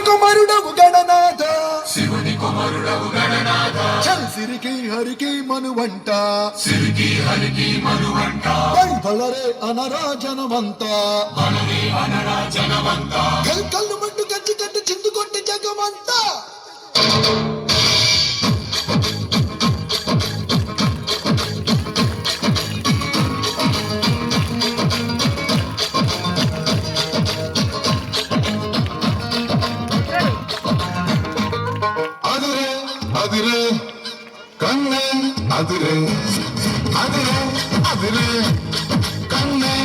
కుమారుడవు గణనాథ శివుని కుమారుడవు గణనాథ సిరికి హరికి మనువంట సిరికి హరికి మనువంట బలరే అనరాజనమంత బలరే అనరాజనమంత కల్లు మట్టు కచ్చి కట్టు చిందు కొట్టి జగమంతా அதிரே கண்ணே அதிரே அதிரே அதிரே கண்ணே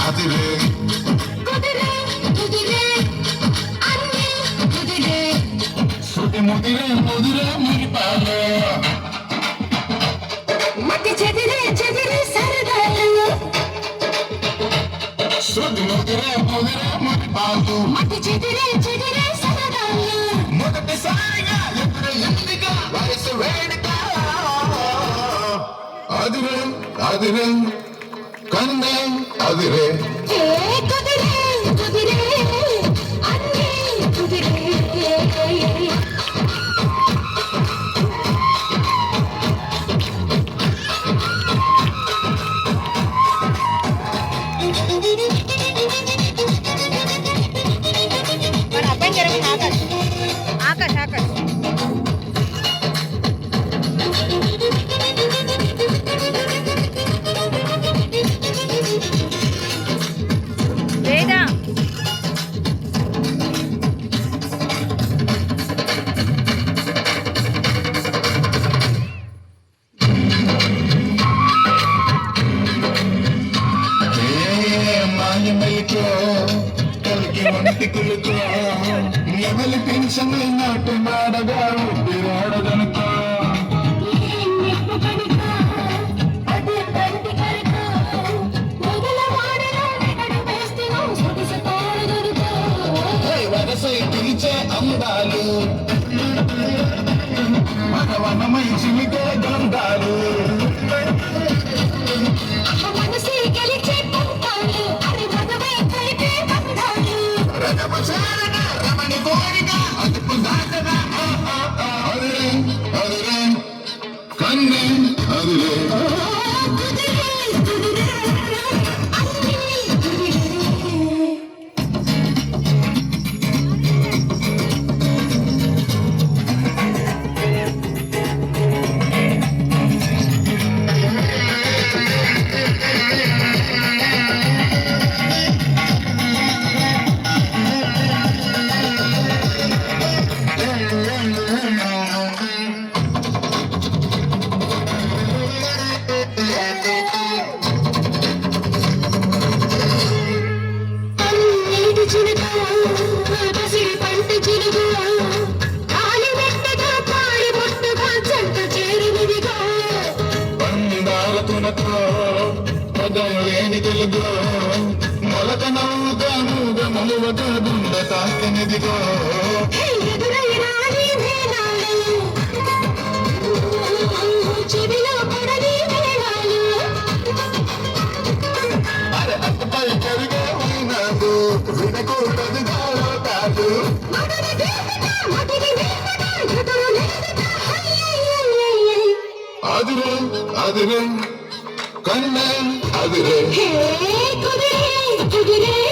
அதிரே சுடி முதிரே முதிரே முறிப்பாலே మట్టి చెదిరే చెదిరే సరదాలు సుడి ముదిరే ముదిరే మురిపాలు మట్టి చెదిరే చెదిరే సరదాలు మొదటిసారిగా ఎప్పుడు ఎందిగా వయసు వేడుక అదిరే అదిరే కన్నే అదిరే కుదిరే కుదిరే అన్నీ కుదిరే ఆకాశ్ ఆకాశ్ లేదా మాయమైకో కలికి వంటి కులుకో ఎవరి పెన్షన్ నాటు మాడగా ఊపిరాడదనుకో వరసై పిలిచే అందాలు మగవనమై చిలికే గంధాలు రమణి కోరిక అదుపు దాటగా అదిరే అదిరే కన్నే అదిరే తెలుగు మొలక నవ్వుగా మూగ మలువగా గుండె తాకనిదిగో అరే అటుపై కరిగే ఉన్నాడు వినకూడదు కాదు అదిరే అదిరే కన్నే అదిరే కుదిరే కుదిరే